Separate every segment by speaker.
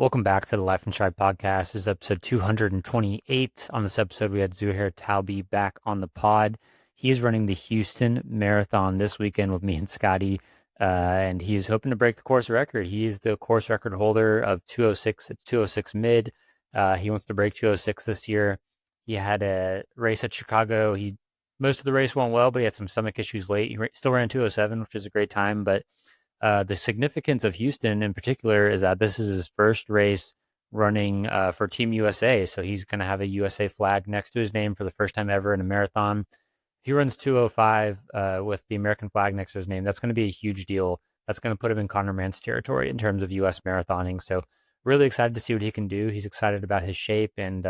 Speaker 1: Welcome back to the Life and Tribe podcast. This is episode 228. On this episode, we had Zouhair Talbi back on the pod. He is running the Houston Marathon this weekend with me and Scotty, and he is hoping to break the course record. He is the course record holder of 206. It's 206 mid. He wants to break 206 this year. He had a race at Chicago. Most of the race went well, but he had some stomach issues late. He still ran 207, which is a great time, but the significance of Houston in particular is that this is his first race running for Team USA. So he's going to have a USA flag next to his name for the first time ever in a marathon. If he runs 205 with the American flag next to his name, that's going to be a huge deal. That's going to put him in Connor Mantz territory in terms of US marathoning. So really excited to see what he can do. He's excited about his shape and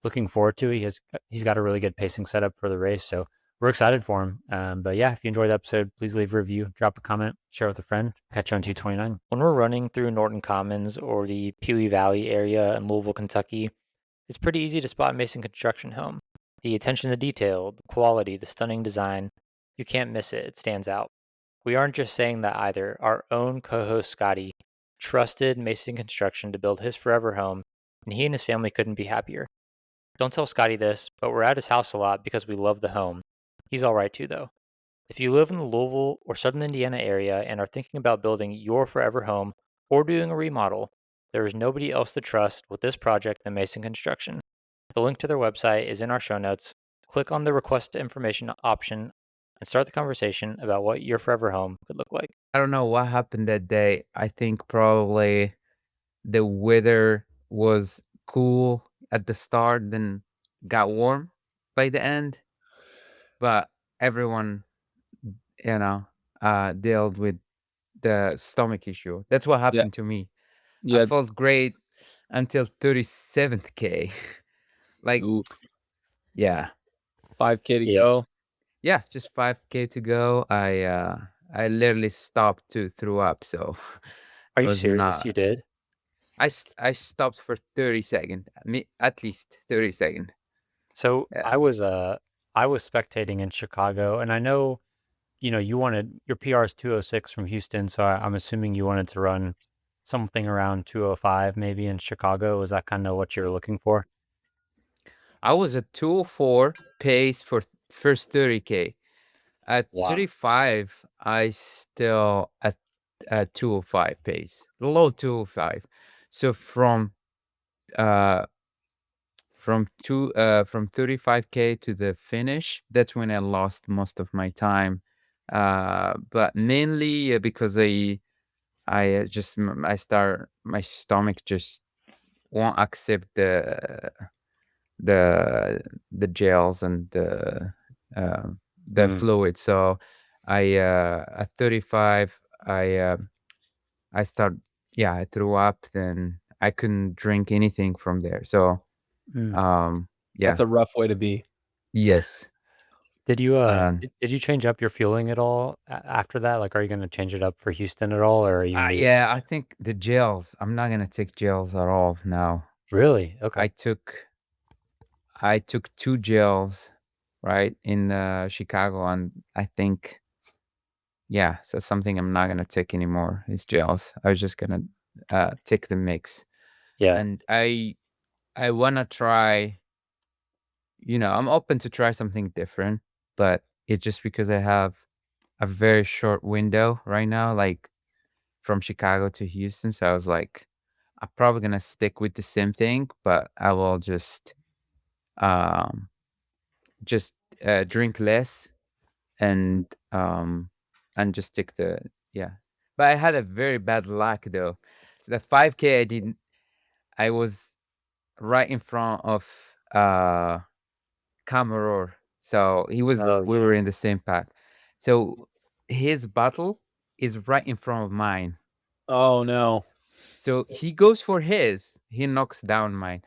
Speaker 1: looking forward to it. He's got a really good pacing setup for the race. So we're excited for him. But yeah, if you enjoyed the episode, please leave a review, drop a comment, share with a friend. Catch you on 229. When we're running through Norton Commons or the Pewee Valley area in Louisville, Kentucky, it's pretty easy to spot Mason Construction Home. The attention to detail, the quality, the stunning design, you can't miss it. It stands out. We aren't just saying that either. Our own co-host Scotty trusted Mason Construction to build his forever home, and he and his family couldn't be happier. Don't tell Scotty this, but we're at his house a lot because we love the home. He's all right too, though. If you live in the Louisville or Southern Indiana area and are thinking about building your forever home or doing a remodel, there is nobody else to trust with this project than Mason Construction. The link to their website is in our show notes. Click on the request information option and start the conversation about what your forever home could look like.
Speaker 2: I don't know what happened that day. I think probably the weather was cool at the start, then got warm by the end. But everyone, dealt with the stomach issue. That's what
Speaker 3: Yeah,
Speaker 2: happened to me. I
Speaker 3: yeah.
Speaker 2: felt great until 37th K. Like,
Speaker 3: Ooh,
Speaker 2: yeah.
Speaker 3: 5K to
Speaker 1: Yeah.
Speaker 3: go.
Speaker 2: Yeah, just 5K to go. I literally stopped to throw up, so
Speaker 1: Are
Speaker 2: it
Speaker 1: you
Speaker 2: was
Speaker 1: serious?
Speaker 2: not.
Speaker 1: You did?
Speaker 2: I stopped for 30 seconds. At least 30 seconds.
Speaker 1: So
Speaker 2: Yeah.
Speaker 1: I was spectating in Chicago, and I know, you wanted your PR is 206 from Houston, so I'm assuming you wanted to run something around 205 maybe in Chicago. Was that kind of what you're looking for?
Speaker 2: I was at 204 pace for first 30K. At
Speaker 1: Wow.
Speaker 2: 35, I still at 205 pace. Low 205. So from 35K to the finish, that's when I lost most of my time. But mainly because my stomach just won't accept the gels and the
Speaker 1: Mm.
Speaker 2: fluid. So at 35, I start I threw up. Then I couldn't drink anything from there. So
Speaker 1: Mm.
Speaker 3: That's a rough way to be.
Speaker 2: yes.
Speaker 1: Did you
Speaker 2: Um,
Speaker 1: did you change up your fueling at all after that? Like, are you going to change it up for Houston at all, or are you going to use?
Speaker 2: yeah, I think the gels. I'm not gonna take gels at all now.
Speaker 1: Really? Okay.
Speaker 2: I took I took 2 gels, right, in, Chicago, and I think so something I'm not gonna take anymore is gels. I was just gonna, take the mix,
Speaker 1: Yeah.
Speaker 2: and I wanna try I'm open to try something different, but it's just because I have a very short window right now, like, from Chicago to Houston, so I was like, "I'm probably gonna stick with the same thing, but I will um just drink less and just take the yeah. But I had a very bad luck though. So the 5K I was right in front of Camaror. So
Speaker 1: Oh
Speaker 2: we
Speaker 1: yeah.
Speaker 2: were in the same pack. So his bottle is right in front of mine.
Speaker 3: Oh no.
Speaker 2: So he goes for his, he knocks down mine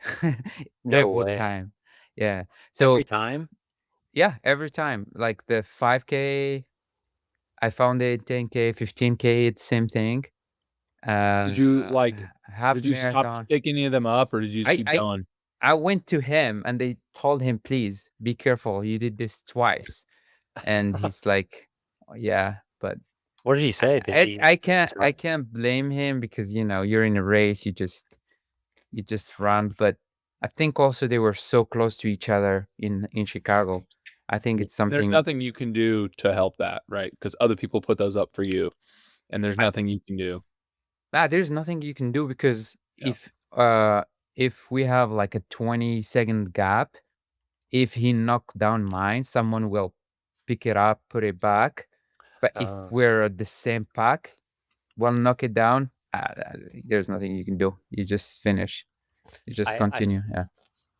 Speaker 1: No
Speaker 2: every
Speaker 1: way.
Speaker 2: time. Yeah.
Speaker 1: Every
Speaker 2: So
Speaker 1: time?
Speaker 2: yeah, every time. Like the 5K, I found it 10K, 15K, it's same thing.
Speaker 3: Did you
Speaker 2: Half
Speaker 3: did you stop to
Speaker 2: marathon.
Speaker 3: pick any of them up or did you just
Speaker 2: I
Speaker 3: keep
Speaker 2: I
Speaker 3: going?
Speaker 2: I went to him and they told him, "Please be careful. You did this twice." And he's like, "Oh, yeah, but
Speaker 1: What did he say? Did he?
Speaker 2: I can't blame him because you're in a race. You just you just run. But I think also they were so close to each other in Chicago. I think it's something.
Speaker 3: There's nothing you can do to help that, right? Because other people put those up for you, and there's nothing you can do.
Speaker 2: There's nothing you can do because
Speaker 3: Yeah.
Speaker 2: if we have like a 20-second gap, if he knock down mine, someone will pick it up, put it back. But if we're at the same pack, we'll knock it down. There's nothing you can do. You just finish. You just continue. Yeah.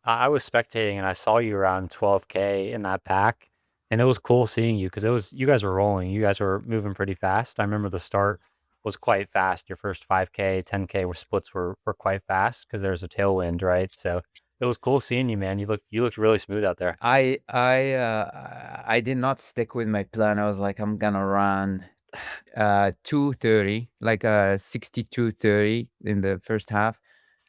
Speaker 1: I was spectating and I saw you around 12K in that pack, and it was cool seeing you because you guys were rolling. You guys were moving pretty fast. I remember the start was quite fast. Your first 5K, 10K were splits were quite fast because there was a tailwind, right? So it was cool seeing you, man. You looked really smooth out there.
Speaker 2: I did not stick with my plan. I was like, I'm gonna run 2:30, like 62:30 in the first half.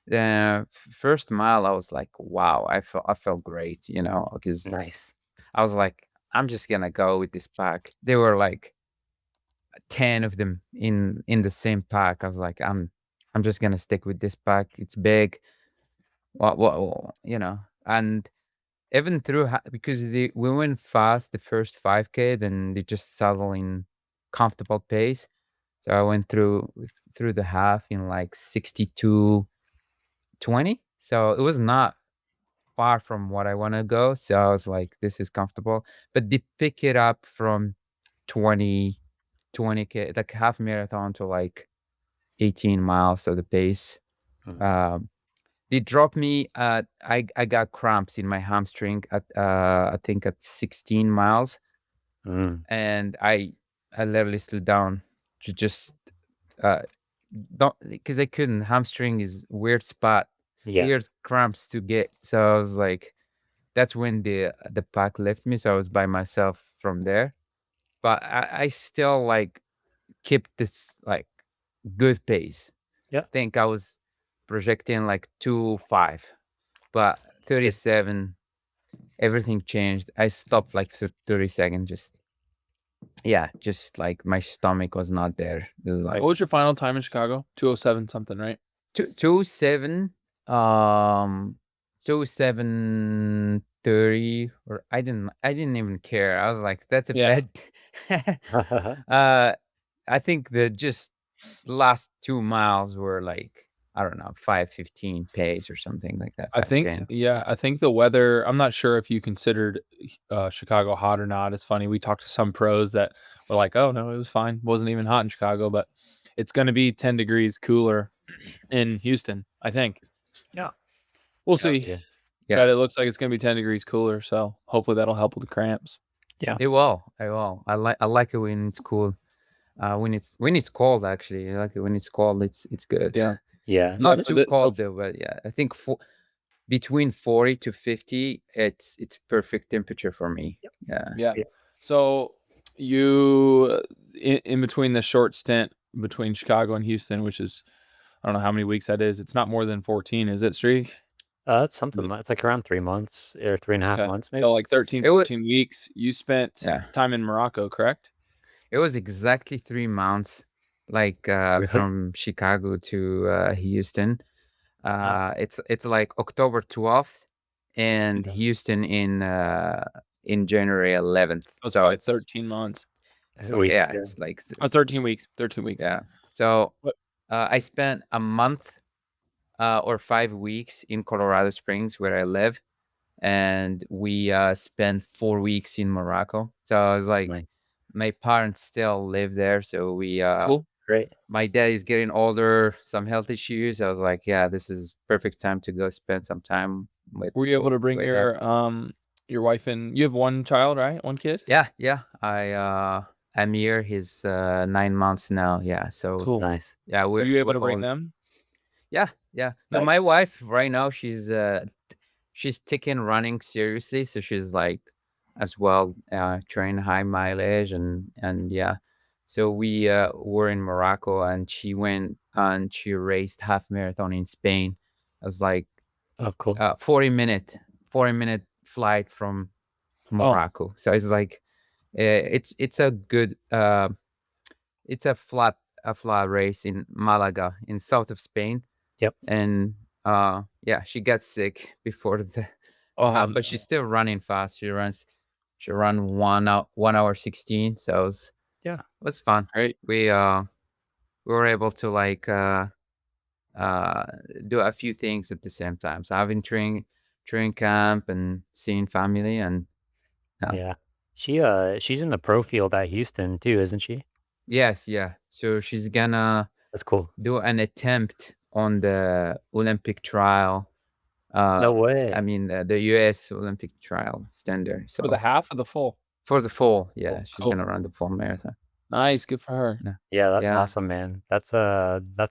Speaker 2: The first mile, I was like, wow, I felt great, because
Speaker 1: Nice.
Speaker 2: I was like, I'm just gonna go with this pack. There were like 10 of them in the same pack. I was like, I'm just gonna stick with this pack. It's big. And even through because we went fast the first 5K, then they just settle in comfortable pace. So I went through the half in like 62:20. So it was not far from what I want to go. So I was like, this is comfortable. But they pick it up from 20K, like half marathon to like 18 miles of the pace. They dropped me at I got cramps in my hamstring at I think at 16 miles. And I literally slowed down to just don't, because I couldn't. Hamstring is weird spot, weird cramps to get. So I was like, that's when the pack left me. So I was by myself from there. But I still like kept this like good pace.
Speaker 1: Yeah.
Speaker 2: I think I was projecting like 2:05, but 37, everything changed. I stopped like 30 seconds. Just like my stomach was not there. It was like,
Speaker 3: What was your final time in Chicago? 2:07 something, right?
Speaker 2: 2:07, 2:07:30, or I didn't even care. I was like, that's a bad. I think the just last 2 miles were like, I don't know, 5:15 pace or something like that.
Speaker 3: I think the weather, I'm not sure if you considered Chicago hot or not. It's funny, we talked to some pros that were like, oh no, it was fine, wasn't even hot in Chicago, but it's going to be 10 degrees cooler in Houston, I think.
Speaker 1: Yeah,
Speaker 3: we'll see. But it looks like it's going to be 10 degrees cooler, so hopefully that'll help with the cramps.
Speaker 1: Yeah,
Speaker 2: it will. I like it when it's cool. When it's cold, actually, I like it when it's cold. It's good. Not too cold though, but I think between 40 to 50, it's perfect temperature for me.
Speaker 3: Yeah. So you in between the short stint between Chicago and Houston, which is, I don't know how many weeks that is. It's not more than 14, is it, Streak?
Speaker 1: It's something. It's like around 3 months or 3.5 months, maybe.
Speaker 3: So like 13, 14 weeks. You spent time in Morocco, correct?
Speaker 2: It was exactly 3 months, like from Chicago to Houston. It's like October 12th and Houston in January 11th.
Speaker 3: So like 13 months.
Speaker 2: So, it's like
Speaker 3: 13 weeks. 13 weeks.
Speaker 2: Yeah. So I spent a month or 5 weeks in Colorado Springs, where I live, and we spent 4 weeks in Morocco. So I was like, my parents still live there, so we
Speaker 3: cool.
Speaker 1: Great.
Speaker 2: My dad is getting older, some health issues. I was like, yeah, this is perfect time to go spend some time with.
Speaker 3: Were you able to bring your wife and you have one child, right? One kid?
Speaker 2: Yeah. I'm here. He's 9 months now. Yeah. So
Speaker 1: cool. Nice.
Speaker 2: Yeah.
Speaker 3: Were you able to bring them?
Speaker 2: Yeah. So my wife right now, she's taking running seriously. So she's like as well train high mileage and yeah. So we were in Morocco, and she went and she raced half marathon in Spain. It was like,
Speaker 1: oh, cool.
Speaker 2: 40-minute flight from Morocco. So it's like, it's a good, it's a flat race in Malaga in south of Spain.
Speaker 1: Yep.
Speaker 2: And Yeah, she got sick before the
Speaker 3: Oh,
Speaker 2: but she's still running fast. She ran 1 hour 16, so it was fun.
Speaker 3: great.
Speaker 2: We were able to like uh do a few things at the same time. So having training camp and seeing family and
Speaker 1: Yeah. She's in the pro field at Houston too, isn't she?
Speaker 2: yes, yeah. So she's gonna
Speaker 1: That's cool.
Speaker 2: do an attempt on the Olympic trial.
Speaker 1: No
Speaker 2: I
Speaker 1: way.
Speaker 2: mean the US Olympic trial standard. So
Speaker 3: For the half or the full?
Speaker 2: for the full, yeah,
Speaker 3: Cool,
Speaker 2: she's
Speaker 3: cool.
Speaker 2: gonna run the full marathon.
Speaker 3: Nice, good for her.
Speaker 2: Yeah.
Speaker 1: Yeah, that's
Speaker 2: Yeah.
Speaker 1: awesome, man. That's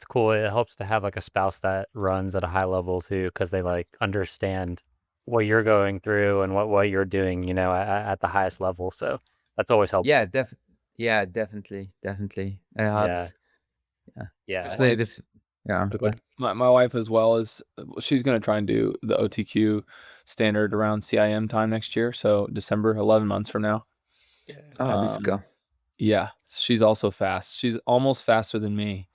Speaker 1: cool. It helps to have like a spouse that runs at a high level too, because they like understand what you're going through and what you're doing, at the highest level. So that's always helpful.
Speaker 2: Yeah, definitely. It
Speaker 1: Yeah.
Speaker 2: helps. Yeah.
Speaker 1: Yeah.
Speaker 2: Especially yeah.
Speaker 1: Oh, go ahead.
Speaker 3: My wife as well is she's gonna try and do the OTQ standard around CIM time next year, so December, 11 months from now.
Speaker 2: Let's go.
Speaker 3: Yeah, she's also fast. She's almost faster than me.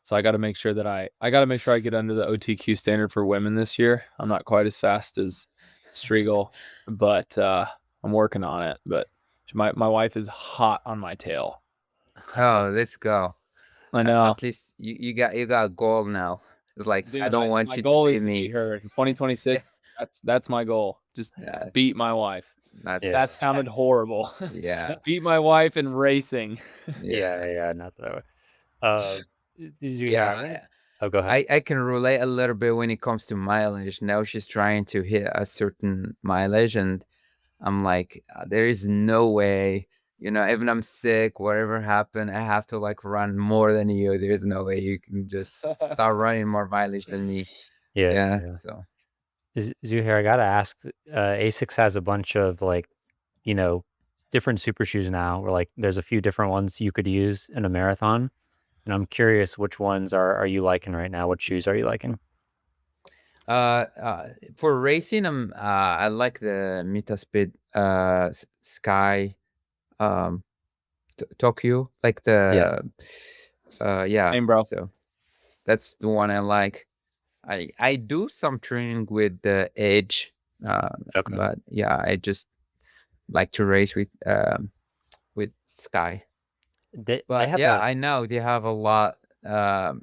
Speaker 3: So I got to make sure that I got to make sure I get under the OTQ standard for women this year. I'm not quite as fast as Striegel, but I'm working on it. But my wife is hot on my tail.
Speaker 2: Oh, let's go.
Speaker 3: I know.
Speaker 2: At least you got a goal now. It's like
Speaker 3: Dude,
Speaker 2: I don't want
Speaker 3: my
Speaker 2: you
Speaker 3: goal
Speaker 2: to
Speaker 3: is
Speaker 2: beat
Speaker 3: to
Speaker 2: me.
Speaker 3: beat her in 2026. That's my goal. Just
Speaker 2: Yeah,
Speaker 3: beat my wife.
Speaker 2: that's
Speaker 1: Yeah.
Speaker 3: That sounded horrible.
Speaker 2: yeah.
Speaker 3: Beat my wife in racing.
Speaker 1: Yeah, not that way. Did you
Speaker 2: Yeah.
Speaker 1: hear? Oh, go ahead.
Speaker 2: I can relate a little bit when it comes to mileage. Now she's trying to hit a certain mileage, and I'm like, there is no way. Even I'm sick, whatever happened, I have to like run more than you. There's no way you can just start running more mileage than me. Yeah.
Speaker 1: Yeah.
Speaker 2: So
Speaker 1: Zouhair, I gotta ask, Asics has a bunch of like, different super shoes now, where like there's a few different ones you could use in a marathon. And I'm curious which ones are you liking right now? What shoes are you liking?
Speaker 2: for racing, I like the Metaspeed Sky Tokyo, like
Speaker 1: Yeah.
Speaker 2: yeah.
Speaker 3: Same, bro.
Speaker 2: So that's the one I like. I do some training with the Edge,
Speaker 1: Okay.
Speaker 2: but yeah, I just like to race with Sky.
Speaker 1: They
Speaker 2: But
Speaker 1: have
Speaker 2: yeah,
Speaker 1: a
Speaker 2: I know they have a lot of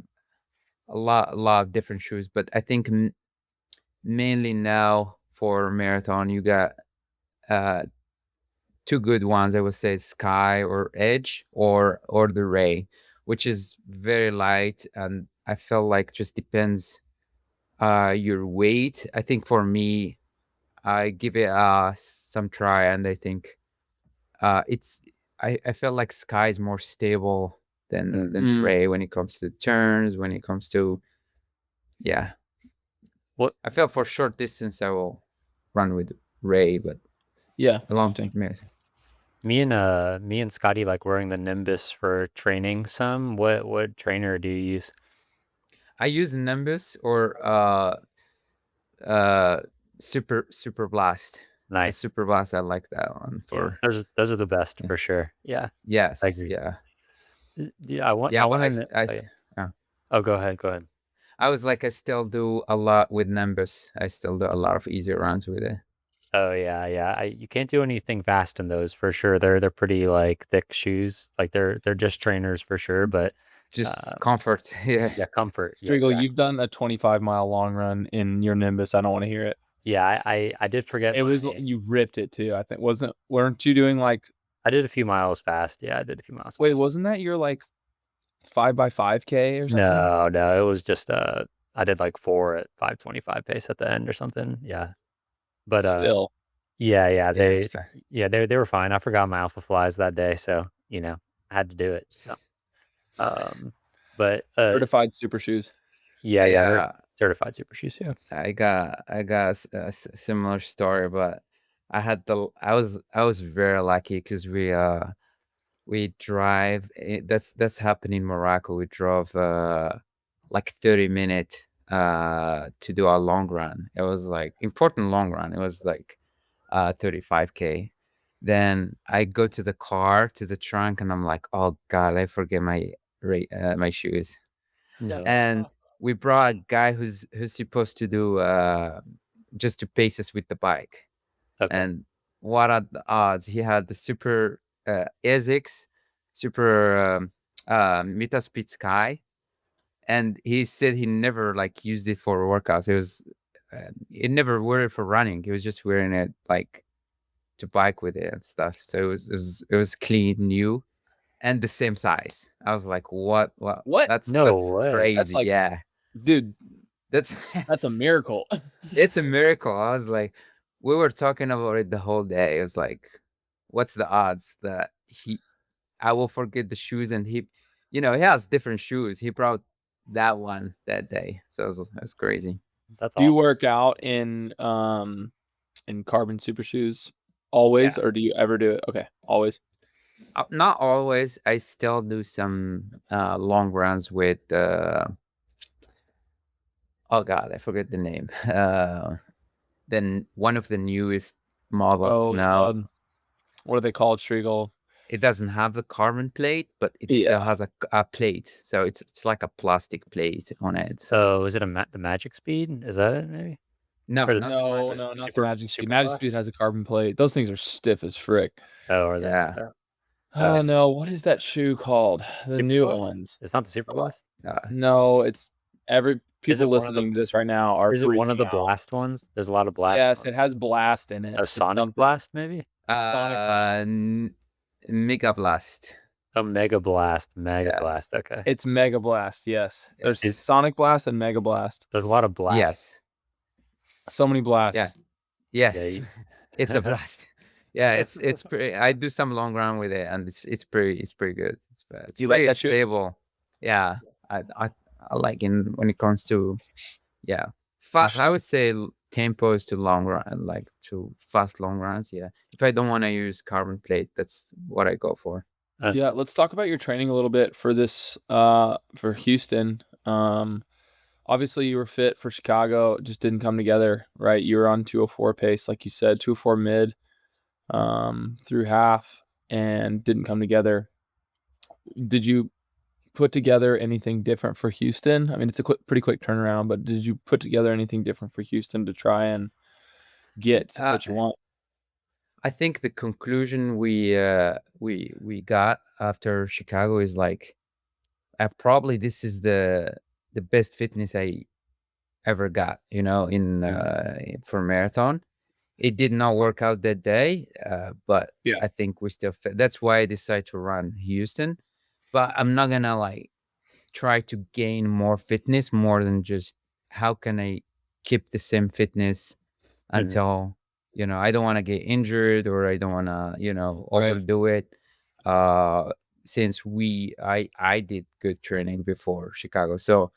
Speaker 2: different shoes, but I think mainly now for marathon you got two good ones. I would say Sky or Edge or the Ray, which is very light, and I feel like just depends your weight. I think for me, I give it some try, and I think it's I feel like Sky is more stable than Ray when it comes to turns, when it comes to yeah.
Speaker 1: what
Speaker 2: I feel for short distance I will run with Ray, but
Speaker 3: Yeah.
Speaker 2: a long
Speaker 3: Interesting.
Speaker 2: marathon.
Speaker 1: me and Scotty like wearing the Nimbus for training some. What trainer do you use?
Speaker 2: I use Nimbus or Super Blast. The
Speaker 1: Nice.
Speaker 2: Super Blast, I like that one for
Speaker 1: Yeah. Those are the best
Speaker 2: yeah.
Speaker 1: for sure. Yeah. I
Speaker 2: Yes,
Speaker 1: agree.
Speaker 2: yeah.
Speaker 1: Yeah,
Speaker 2: Yeah,
Speaker 1: I
Speaker 2: but
Speaker 1: want to
Speaker 2: I
Speaker 1: oh, yeah.
Speaker 2: yeah.
Speaker 1: Oh, go ahead. Go ahead.
Speaker 2: I was like I still do a lot with Nimbus. I still do a lot of easy runs with it.
Speaker 1: Oh yeah. You can't do anything fast in those for sure. They're pretty like thick shoes. Like they're just trainers for sure, but
Speaker 2: Just comfort. Yeah.
Speaker 1: yeah, comfort. Yeah,
Speaker 3: Striegel,
Speaker 1: exactly.
Speaker 3: you've done a 25-mile long run in your Nimbus. I don't want to hear it.
Speaker 1: Yeah, I did forget
Speaker 3: It was you ripped it too. I think weren't you doing like
Speaker 1: I did a few miles fast. Yeah, I did a few miles
Speaker 3: wait,
Speaker 1: fast.
Speaker 3: wasn't that your like 5x5K or something?
Speaker 1: No, it was just I did like 4 at 5:25 pace at the end or something. Yeah. But
Speaker 3: Still.
Speaker 1: yeah,
Speaker 2: Yeah, it's fast.
Speaker 1: they were fine. I forgot my alpha flies that day, so, I had to do it. So, but
Speaker 3: Certified super shoes.
Speaker 1: yeah, they're
Speaker 2: Yeah.
Speaker 1: certified super shoes. Yeah.
Speaker 2: I got a similar story, but I was very lucky because we drive. That's happening in Morocco. We drove like 30 minutes to do a long run. It was like important long run. It was like 35K. Then I go to the car to the trunk and I'm like, oh god, I forget my shoes.
Speaker 1: No.
Speaker 2: And we brought a guy who's supposed to do just to pace us with the bike.
Speaker 1: Okay.
Speaker 2: And what are the odds? He had the super ASICS, super Metaspeed Sky, and he said he never like used it for workouts. It never wore it for running. He was just wearing it like to bike with it and stuff. So it was clean, new, and the same size. I was like, what?
Speaker 3: What?
Speaker 2: That's
Speaker 1: way.
Speaker 2: crazy.
Speaker 3: That's like,
Speaker 2: yeah,
Speaker 3: dude,
Speaker 2: that's
Speaker 3: that's a miracle.
Speaker 2: it's a miracle. I was like, we were talking about it the whole day. It was like, what's the odds that I will forget the shoes and he has different shoes. He brought that one that day. So it was crazy.
Speaker 1: That's
Speaker 3: Do you
Speaker 1: awesome.
Speaker 3: work out in carbon super shoes always, or do you ever do it? Okay, always.
Speaker 2: Not always. I still do some long runs with oh god, I forget the name. Then one of the newest models now.
Speaker 3: What are they called, Striegel?
Speaker 2: It doesn't have the carbon plate, but it still has a plate. So it's like a plastic plate on it.
Speaker 1: So is it the Magic Speed? Is that it maybe?
Speaker 2: No,
Speaker 1: Or the-
Speaker 2: not the
Speaker 3: No,
Speaker 2: Magic
Speaker 3: not
Speaker 2: Speed.
Speaker 3: the Magic Speed.
Speaker 1: Super
Speaker 3: Magic
Speaker 1: Blast?
Speaker 3: Speed has a carbon plate. Those things are stiff as frick.
Speaker 1: Oh, are they?
Speaker 2: Yeah.
Speaker 3: Oh
Speaker 2: Yes.
Speaker 3: no, what is that shoe called? The
Speaker 1: Super
Speaker 3: new
Speaker 1: Blast?
Speaker 3: ones.
Speaker 1: It's not the Super Blast.
Speaker 3: No, it's
Speaker 1: Is
Speaker 3: people
Speaker 1: it one of the-
Speaker 3: listening to this right now are
Speaker 1: Is it one of the
Speaker 3: freaking out.
Speaker 1: Blast ones? There's a lot of Blast.
Speaker 3: Yes, it has Blast in it.
Speaker 1: A
Speaker 3: It's
Speaker 1: Sonic
Speaker 3: something-
Speaker 1: Blast maybe?
Speaker 2: Mega Blast.
Speaker 1: A Mega Blast. Okay.
Speaker 3: It's Mega Blast, yes. There's
Speaker 1: Is-
Speaker 3: Sonic Blast and Mega Blast.
Speaker 1: There's a lot of Blast.
Speaker 2: Yes.
Speaker 3: So many blasts.
Speaker 2: Yeah. Yes.
Speaker 1: Yeah,
Speaker 2: It's a blast. Yeah, it's pretty. I do some long run with it, and it's pretty good. It's
Speaker 3: Do you like
Speaker 2: pretty
Speaker 3: that shoe?
Speaker 2: stable. Yeah, I like when it comes to fast. I would say tempos to long run, like to fast long runs. Yeah, if I don't want to use carbon plate, that's what I go for.
Speaker 3: Yeah, let's talk about your training a little bit for this for Houston. Obviously you were fit for Chicago, it just didn't come together, right? You were on 204 pace, like you said, 204 mid through half, and didn't come together. Did you put together anything different for Houston? I mean, it's a pretty quick turnaround, but did you put together anything different for Houston to try and get what you want?
Speaker 2: I think the conclusion we got after Chicago is like, probably this is the best fitness I ever got, in for marathon. It did not work out that day, but
Speaker 3: Yeah.
Speaker 2: I think we still fit. That's why I decided to run Houston. But I'm not gonna like try to gain more fitness more than just how can I keep the same fitness until I don't want to get injured, or I don't want to overdo it. Since I did good training before Chicago, so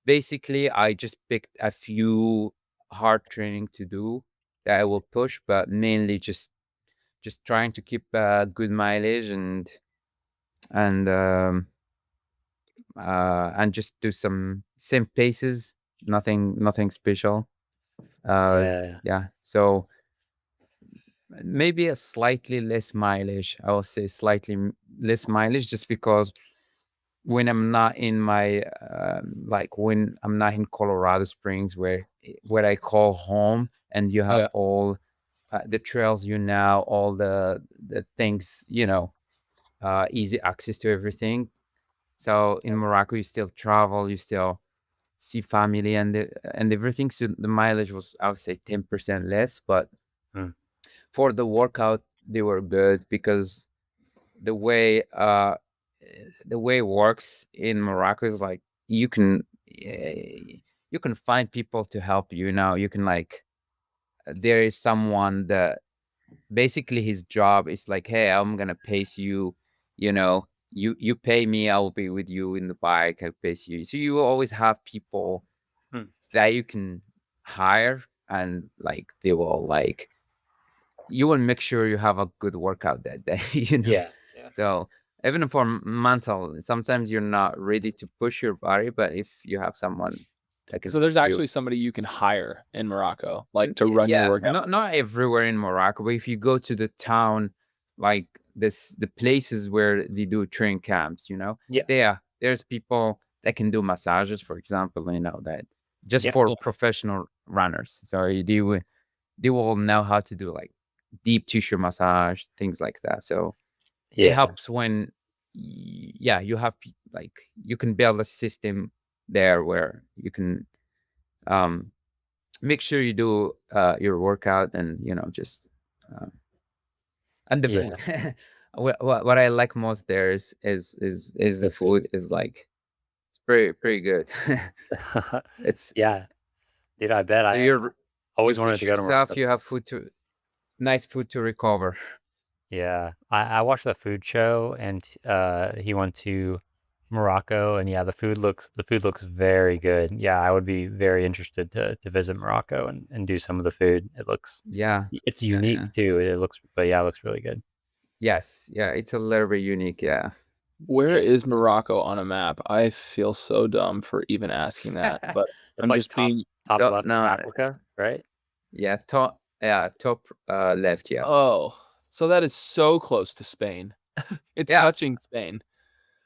Speaker 2: basically I just picked a few hard training to do that I will push, but mainly just trying to keep good mileage and just do some same paces, nothing special. Yeah. So maybe a slightly less mileage. I will say slightly less mileage, just because when I'm not in my when I'm not in Colorado Springs, where I call home, and you have all the trails, all the things, easy access to everything. So in Morocco, you still travel, you still see family and everything. So the mileage was, I would say, 10% less, but for the workout, they were good, because the way it works in Morocco is like you can find people to help you. You can there is someone that basically his job is like, hey, I'm gonna pace you, you pay me, I will be with you in the bike, I pace you. So you will always have people that you can hire, and they will you will make sure you have a good workout that day.
Speaker 1: Yeah.
Speaker 2: So even for mental, sometimes you're not ready to push your body, but if you have someone that can,
Speaker 3: So there's actually somebody you can hire in Morocco, to run your workout.
Speaker 2: Not everywhere in Morocco, but if you go to the town, the places where they do training camps,
Speaker 1: Yeah.
Speaker 2: there's people that can do massages, for example, you know, that just
Speaker 1: Yeah.
Speaker 2: for professional runners. So they will know how to do like deep tissue massage, things like that. So it
Speaker 1: Yeah.
Speaker 2: helps when yeah, you have like you can build a system there where you can make sure you do your workout and, you know, just and the
Speaker 1: Yeah.
Speaker 2: food. What I like most there is the food is like it's pretty good. It's
Speaker 1: Yeah. Dude, I bet
Speaker 2: so you
Speaker 1: always wanted
Speaker 2: push
Speaker 1: to go to
Speaker 2: yourself,
Speaker 1: Morocco.
Speaker 2: you have nice food to recover.
Speaker 1: Yeah. I watched the food show and he went to Morocco and yeah, the food looks very good. Yeah, I would be very interested to visit Morocco and do some of the food.
Speaker 2: Yeah.
Speaker 1: It's
Speaker 2: Yeah,
Speaker 1: unique
Speaker 2: yeah.
Speaker 1: too. It looks really good.
Speaker 2: Yes, yeah, it's a little bit unique, yeah.
Speaker 3: Where
Speaker 2: Yeah,
Speaker 3: is Morocco on a map? I feel so dumb for even asking that, but
Speaker 1: It's
Speaker 3: I'm
Speaker 1: like
Speaker 3: just being
Speaker 1: top
Speaker 2: Don't
Speaker 1: left of
Speaker 2: no,
Speaker 1: Africa, right?
Speaker 2: top left, yes.
Speaker 3: oh, so that is so close to Spain. It's
Speaker 2: Yeah,
Speaker 3: touching Spain.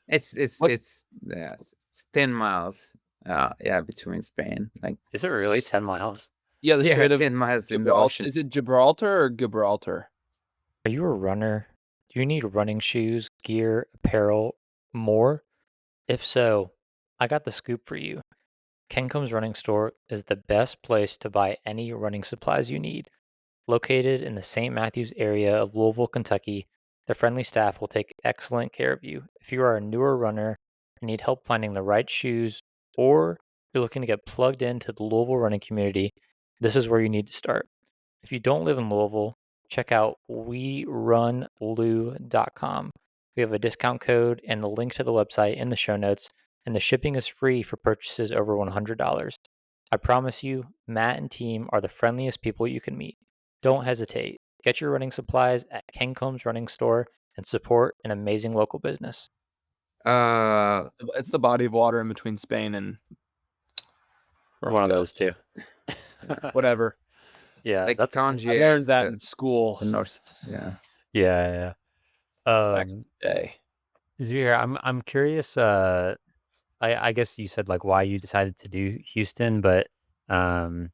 Speaker 3: What's
Speaker 2: it's yes, it's 10 miles, yeah, between Spain, like
Speaker 1: Is it really 10 miles?
Speaker 3: yeah, the
Speaker 2: yeah,
Speaker 3: Strait of
Speaker 2: 10 miles in the
Speaker 3: Gibraltar.
Speaker 2: ocean.
Speaker 3: Is it Gibraltar or Gibraltar?
Speaker 4: Are you a runner? Do you need running shoes, gear, apparel, more? If so, I got the scoop for you. Kencom's Running Store is the best place to buy any running supplies you need. Located in the St. Matthews area of Louisville, Kentucky, the friendly staff will take excellent care of you. If you are a newer runner and need help finding the right shoes, or you're looking to get plugged into the Louisville running community, this is where you need to start. If you don't live in Louisville, check out werunlou.com. We have a discount code and the link to the website in the show notes, and the shipping is free for purchases over $100. I promise you, Matt and team are the friendliest people you can meet. Don't hesitate. Get your running supplies at Kencom's Running Store and support an amazing local business.
Speaker 3: It's the body of water in between Spain and
Speaker 1: One of
Speaker 3: Morocco.
Speaker 1: those two.
Speaker 3: Whatever.
Speaker 1: Yeah,
Speaker 2: like
Speaker 1: that's
Speaker 3: I
Speaker 2: Tangier
Speaker 3: learned
Speaker 2: is
Speaker 3: that in school.
Speaker 2: the north, yeah.
Speaker 1: yeah.
Speaker 3: Back in the day.
Speaker 1: Zouhair, I'm curious. I guess you said like why you decided to do Houston, but I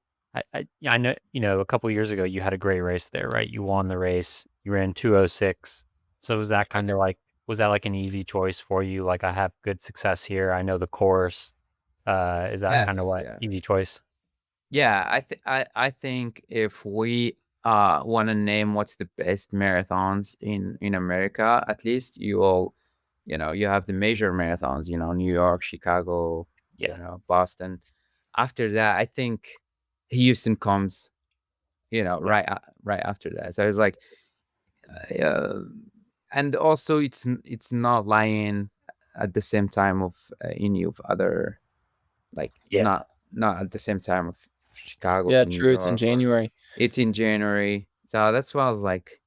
Speaker 1: know a couple years ago you had a great race there, right? You won the race. You ran 2:06. So was that like an easy choice for you? Like I have good success here. I know the course. Is that kind of
Speaker 2: Yes,
Speaker 1: what
Speaker 2: yeah.
Speaker 1: easy choice?
Speaker 2: Yeah, I think if we want to name what's the best marathons in America, at least you all, you know, you have the major marathons, you know, New York, Chicago, you
Speaker 1: Yeah.
Speaker 2: know, Boston. After that, I think Houston comes, you know, right after that. So it's like, uh, and also it's not lying at the same time of any of other like
Speaker 1: Yeah.
Speaker 2: not at the same time of Chicago,
Speaker 3: Yeah,
Speaker 2: New
Speaker 3: true. It's in
Speaker 2: York, or
Speaker 3: January.
Speaker 2: it's in January. So that's why I was like,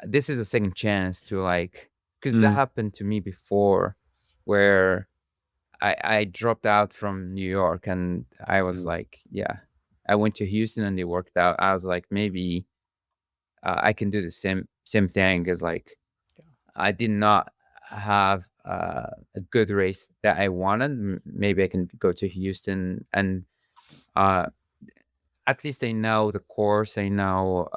Speaker 2: this is a second chance to like, because that happened to me before, where I dropped out from New York and I was like, yeah, I went to Houston and it worked out. I was like, maybe I can do the same thing, because like I did not have a good race that I wanted. Maybe I can go to Houston and uh, at least I know the course. I know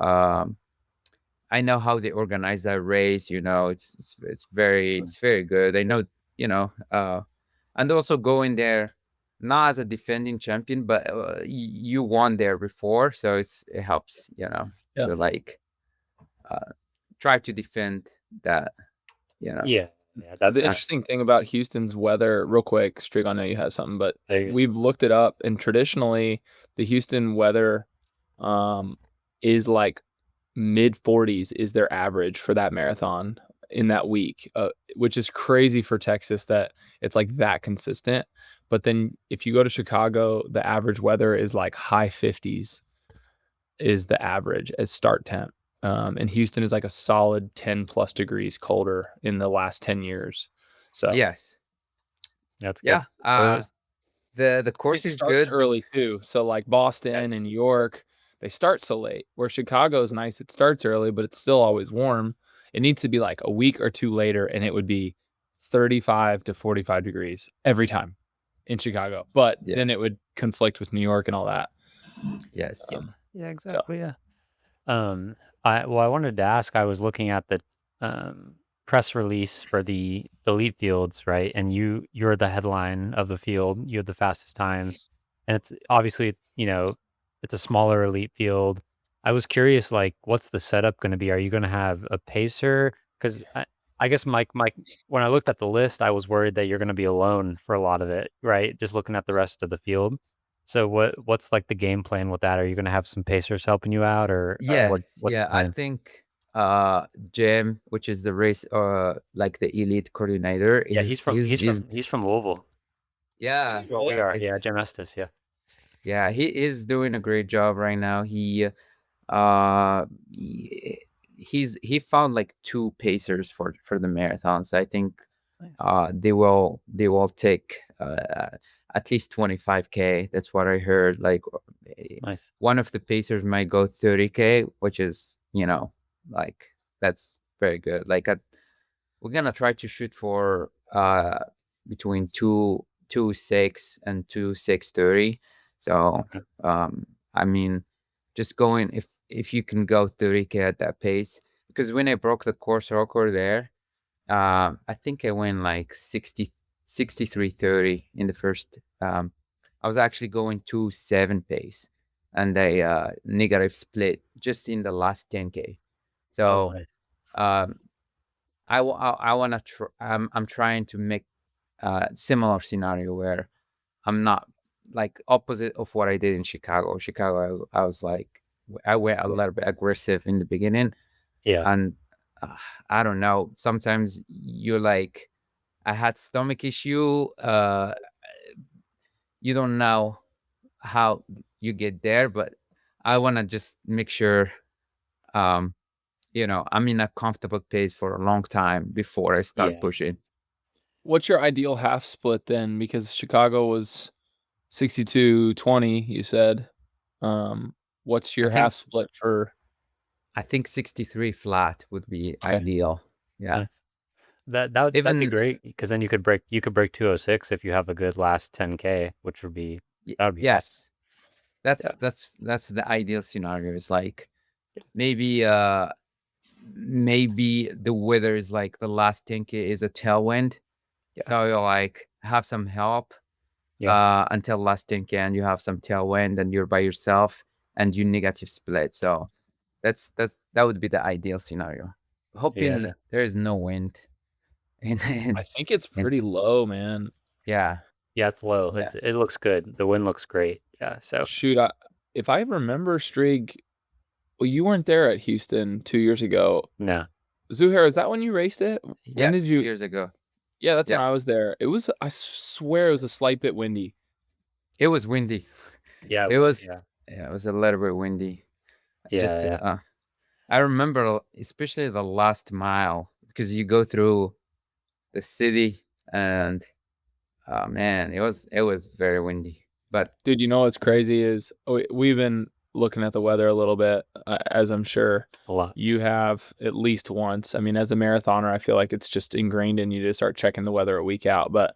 Speaker 2: how they organize that race. You know, it's very good. I know, you know, and also going there not as a defending champion, but you won there before, so it helps. You know,
Speaker 3: Yeah.
Speaker 2: to like try to defend that. You know,
Speaker 1: Yeah.
Speaker 3: The interesting thing about Houston's weather, real quick, Strig, I know you have something, but we've looked it up, and traditionally the Houston weather is like mid 40s is their average for that marathon in that week, which is crazy for Texas that it's like that consistent. But then if you go to Chicago, the average weather is like high 50s is the average as start temp. And Houston is like a solid 10 plus degrees colder in the last 10 years. So
Speaker 2: yes,
Speaker 1: That's good.
Speaker 2: yeah. The course
Speaker 3: it
Speaker 2: is
Speaker 3: starts
Speaker 2: good.
Speaker 3: early too. So like Boston
Speaker 2: Yes.
Speaker 3: and New York, they start so late. Where Chicago is nice, it starts early, but it's still always warm. It needs to be like a week or two later, and it would be 35 to 45 degrees every time in Chicago, but then it would conflict with New York and all that.
Speaker 2: Yes.
Speaker 1: Yeah, exactly. Yeah. I wanted to ask. I was looking at the press release for the elite fields, right? And you're the headline of the field. You have the fastest times, and it's obviously it's a smaller elite field. I was curious, like, what's the setup going to be? Are you going to have a pacer? Because I guess Mike, when I looked at the list, I was worried that you're going to be alone for a lot of it, right? Just looking at the rest of the field. So what's like the game plan with that? Are you going to have some pacers helping you out, or what's the
Speaker 2: I
Speaker 1: plan?
Speaker 2: think Jim, which is the race like the elite coordinator,
Speaker 1: Yeah, he's from Louisville.
Speaker 2: Yeah.
Speaker 1: Well, we are. Yeah, Jim Estes. Yeah.
Speaker 2: Yeah, he is doing a great job right now. He he found like 2 pacers for the marathons. I think
Speaker 1: Nice.
Speaker 2: they will take at least 25K. That's what I heard. Like
Speaker 1: Nice.
Speaker 2: one of the pacers might go 30K, which is like that's very good. Like we're gonna try to shoot for between 2:06 and 2:30. So
Speaker 1: Okay.
Speaker 2: I mean, just going if you can go 30K at that pace, because when I broke the course record there, I think I went like 63:30 in the first. I was actually going 2:07 pace, and a negative split just in the last 10K.
Speaker 1: Oh,
Speaker 2: So
Speaker 1: nice.
Speaker 2: I want to. I'm trying to make similar scenario where I'm not like opposite of what I did in Chicago. Chicago, I was like, I went a little bit aggressive in the beginning,
Speaker 1: Yeah.
Speaker 2: and I don't know. Sometimes you're like, I had stomach issue. You don't know how you get there, but I want to just make sure, I'm in a comfortable pace for a long time before I start
Speaker 1: Yeah.
Speaker 2: pushing.
Speaker 3: What's your ideal half split then? Because Chicago was 62-20, you said. What's your half split for?
Speaker 2: I think 63 flat would be ideal. Yeah.
Speaker 1: Nice. That'd be
Speaker 2: Even
Speaker 1: great, because then you could break 206 if you have a good last 10K, which would be that would be awesome.
Speaker 2: yes, that's
Speaker 1: Yeah.
Speaker 2: that's the ideal scenario. It's like
Speaker 1: Yeah.
Speaker 2: maybe the weather is like the last 10K is a tailwind.
Speaker 1: Yeah.
Speaker 2: So you like have some help until last 10K, and you have some tailwind and you're by yourself and you negative split. So that would be the ideal scenario. Hoping there is no wind.
Speaker 3: I think it's pretty low, man.
Speaker 2: Yeah.
Speaker 1: Yeah, it's low.
Speaker 2: Yeah.
Speaker 1: It looks good. The wind looks great. Yeah. So
Speaker 3: Shoot, if I remember Strig, well, you weren't there at Houston 2 years ago.
Speaker 1: no.
Speaker 3: Zouhair, is that when you raced it? When did
Speaker 2: 2
Speaker 3: you?
Speaker 2: years ago.
Speaker 3: Yeah, that's when I was there. I swear it was a slight bit windy.
Speaker 2: It was windy.
Speaker 1: Yeah.
Speaker 2: It was.
Speaker 1: Yeah.
Speaker 2: Yeah, it was a little bit windy.
Speaker 1: Yeah.
Speaker 2: I remember especially the last mile, because you go through the city and man, it was very windy. But
Speaker 3: dude, you know what's crazy is we've been looking at the weather a little bit, as I'm sure
Speaker 1: A lot.
Speaker 3: you have at least once. I mean, as a marathoner, I feel like it's just ingrained in you to start checking the weather a week out. But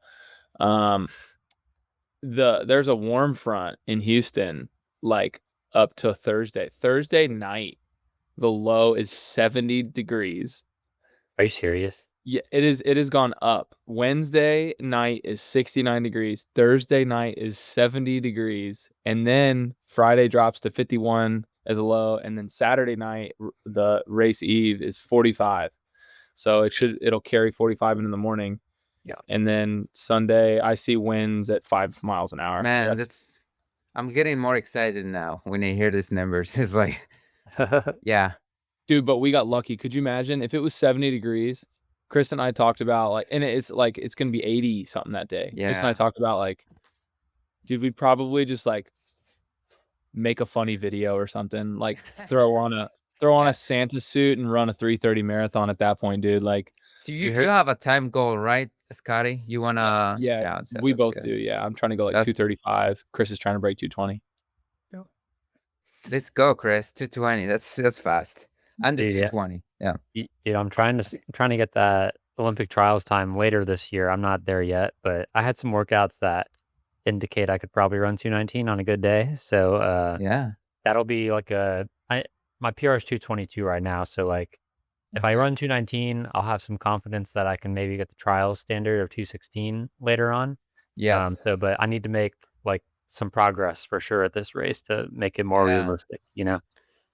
Speaker 3: there's a warm front in Houston, like up to Thursday. Thursday night, the low is 70 degrees.
Speaker 1: Are you serious?
Speaker 3: Yeah, it is. It has gone up. Wednesday night is 69 degrees. Thursday night is 70 degrees. And then Friday drops to 51 as a low. And then Saturday night, the race eve, is 45. So it'll carry 45 into the morning.
Speaker 1: Yeah.
Speaker 3: And then Sunday, I see winds at 5 miles an hour.
Speaker 2: man, I'm getting more excited now when I hear these numbers. It's like, yeah.
Speaker 3: Dude, but we got lucky. Could you imagine if it was 70 degrees? Chris and I talked about and it's like it's gonna be 80 something that day.
Speaker 2: Yeah.
Speaker 3: Chris and I talked about dude, we'd probably just make a funny video or something. Like throw on a Santa suit and run a 3:30 marathon at that point, dude.
Speaker 2: So you have a time goal, right, Scotty? You wanna?
Speaker 3: Yeah, we both do. Yeah, I'm trying to go 2:35. Chris is trying to break 2:20.
Speaker 2: Let's go, Chris. 2:20. That's fast. Under
Speaker 1: Dude,
Speaker 2: 2:20. Yeah.
Speaker 1: I'm trying to get that Olympic trials time later this year. I'm not there yet, but I had some workouts that indicate I could probably run 219 on a good day. So
Speaker 2: Yeah.
Speaker 1: that'll be like my PR is 222 right now. So like if I
Speaker 2: Mhm.
Speaker 1: run 219, I'll have some confidence that I can maybe get the trials standard of 216 later on.
Speaker 2: Yes.
Speaker 1: But I need to make like some progress for sure at this race to make it more
Speaker 2: Yeah.
Speaker 1: realistic, you know?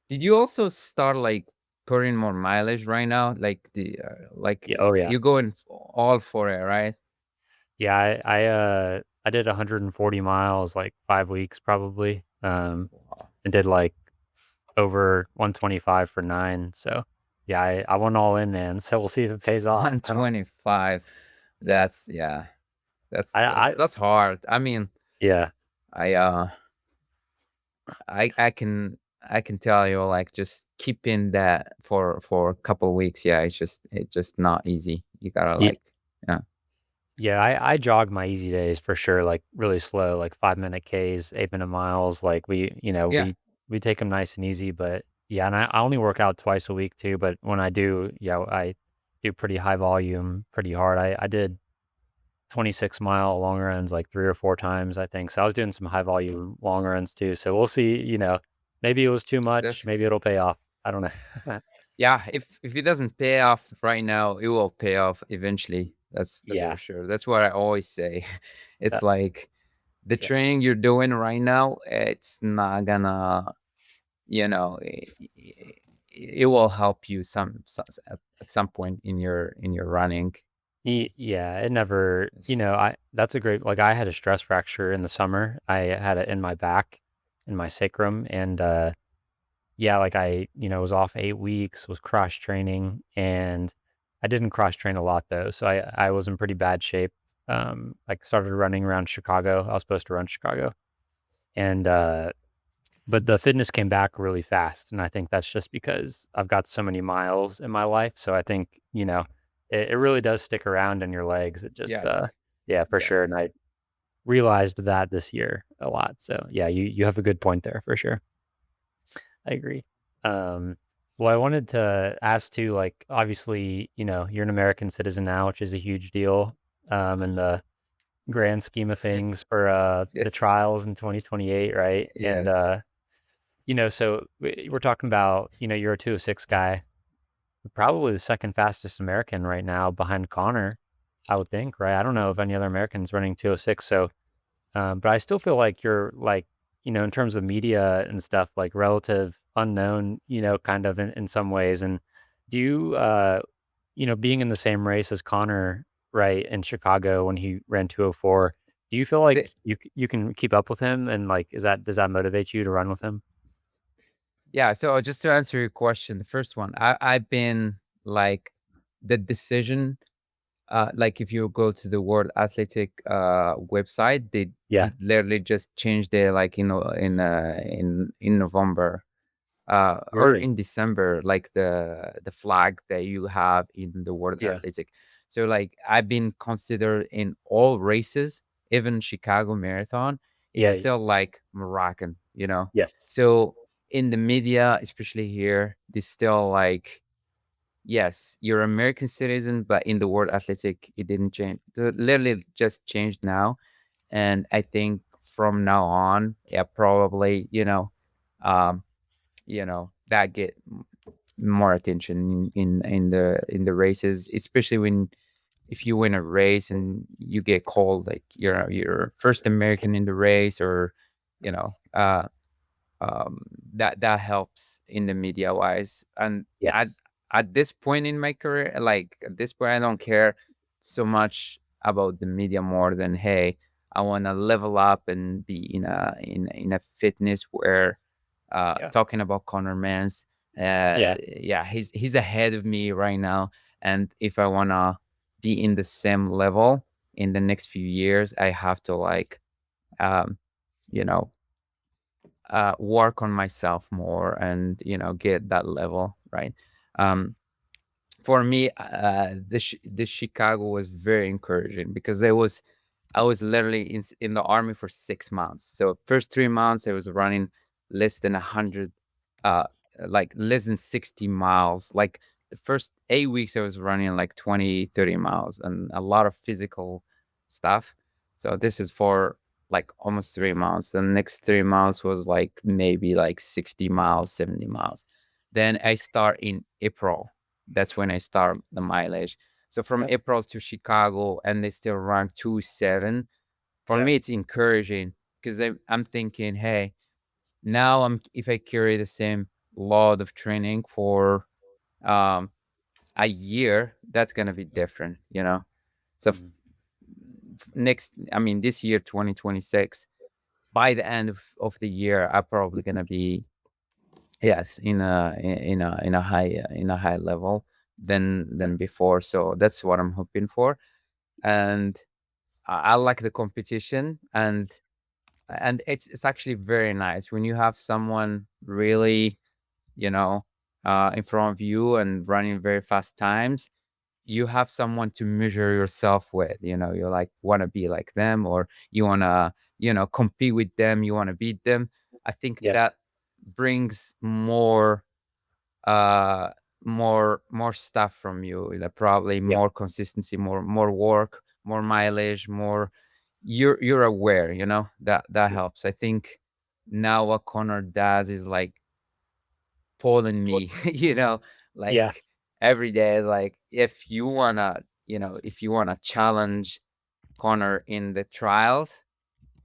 Speaker 2: Did you also start like putting more mileage right now? Like
Speaker 1: Yeah. Oh yeah.
Speaker 2: you're going all for it, right?
Speaker 1: Yeah. I did 140 miles, like 5 weeks probably.
Speaker 2: Wow.
Speaker 1: And did like over 125 for 9. So yeah, I went all in, man. So we'll see if it pays off. I don't,
Speaker 2: 125. That's yeah. That's that's
Speaker 1: I,
Speaker 2: that's hard. I mean,
Speaker 1: yeah.
Speaker 2: I uh I can tell you like just keeping that for a couple weeks. Yeah, it's just not easy. You gotta like yeah.
Speaker 1: Yeah, I jog my easy days for sure, like really slow, like 5 minute Ks, 8 minute miles. Like
Speaker 2: Yeah.
Speaker 1: we take them nice and easy. But yeah, and I only work out twice a week too. But when I do, yeah, I do pretty high volume, pretty hard. I did 26-mile long runs like 3 or 4 times, I think. So I was doing some high volume long runs too. So we'll see. Maybe it was too much.
Speaker 2: That's
Speaker 1: Maybe it'll pay off. I don't know.
Speaker 2: yeah, if it doesn't pay off right now, it will pay off eventually. That's for
Speaker 1: Yeah,
Speaker 2: sure. That's what I always say. It's
Speaker 1: that,
Speaker 2: like the
Speaker 1: yeah.
Speaker 2: training you're doing right now, it's not gonna, it will help you at some point in your running.
Speaker 1: Yeah, it never,
Speaker 2: It's-
Speaker 1: that's a great, like I had a stress fracture in the summer. I had it in my back, in my sacrum. And, yeah, like was off 8 weeks, was cross training, and I didn't cross train a lot though. So I was in pretty bad shape. Like started running around Chicago. I was supposed to run Chicago. And, but the fitness came back really fast, and I think that's just because I've got so many miles in my life. So I think, it really does stick around in your legs. It just,
Speaker 2: yes,
Speaker 1: yeah, for
Speaker 2: yes.
Speaker 1: sure. And I realized that this year a lot. So yeah, you have a good point there for sure. I agree. Um, well, I wanted to ask too, like obviously, you're an American citizen now, which is a huge deal, in the grand scheme of things for the
Speaker 2: Yes,
Speaker 1: trials in 2028, right? And
Speaker 2: yes.
Speaker 1: so we're talking about, you're a 206 guy, probably the second fastest American right now behind Connor, I would think, right? I don't know if any other Americans running 206. So, but I still feel like you're like, in terms of media and stuff, like relative unknown, kind of in some ways. And do you, being in the same race as Connor, right, in Chicago when he ran 204, do you feel like
Speaker 2: The,
Speaker 1: you can keep up with him? And like, does that motivate you to run with him?
Speaker 2: yeah. So just to answer your question, the first one, I've been like the decision. Like if you go to the World Athletic website, they
Speaker 1: Yeah.
Speaker 2: it literally just changed it like in November or
Speaker 1: Really?
Speaker 2: in December, like the flag that you have in the World
Speaker 1: Yeah.
Speaker 2: Athletic. So like I've been considered in all races, even Chicago Marathon. It's
Speaker 1: Yeah.
Speaker 2: still like Moroccan.
Speaker 1: Yes.
Speaker 2: So in the media, especially here, they still like yes, you're American citizen, but in the World Athletic, it didn't change. It literally just changed now, and I think from now on, yeah, probably um, that get more attention in the races, especially when if you win a race and you get called like you're first American in the race, or you know uh that helps in the media wise. And at
Speaker 1: Yes.
Speaker 2: at this point in my career, like at this point, I don't care so much about the media more than hey, I want to level up and be in a fitness where
Speaker 1: Yeah.
Speaker 2: talking about Connor Mantz,
Speaker 1: Yeah.
Speaker 2: yeah, he's ahead of me right now, and if I want to be in the same level in the next few years, I have to like um you know work on myself more and get that level right. um for me, the Chicago was very encouraging because I was literally in the army for 6 months. So first 3 months I was running less than 100, uh like less than 60 miles, like the first 8 weeks I was running like 20, 30 miles and a lot of physical stuff. So this is for like almost 3 months. The next 3 months was like maybe like 60 miles, 70 miles. Then I start in April. That's when I start the mileage. So from
Speaker 3: Yep.
Speaker 2: April to Chicago, and they still run 2.7. For
Speaker 3: Yeah.
Speaker 2: me, it's encouraging because I'm thinking, hey, now if I carry the same load of training for um, a year, that's gonna be different, you know. So
Speaker 3: Mhm.
Speaker 2: this year, 2026, by the end of the year, I'm probably gonna be, yes, in a high level than before. So that's what I'm hoping for, and I like the competition, and it's actually very nice when you have someone really, you know, in front of you and running very fast times. You have someone to measure yourself with. You know, you like want to be like them, or you want to, compete with them. You want to beat them. I think
Speaker 4: Yeah.
Speaker 2: that brings uh more stuff from you, probably
Speaker 4: Yeah.
Speaker 2: more consistency, more work, more mileage, more. You're aware, that helps. I think now what Connor does is like pulling me,
Speaker 4: Yeah.
Speaker 2: like every day is like, if you wanna challenge Connor in the trials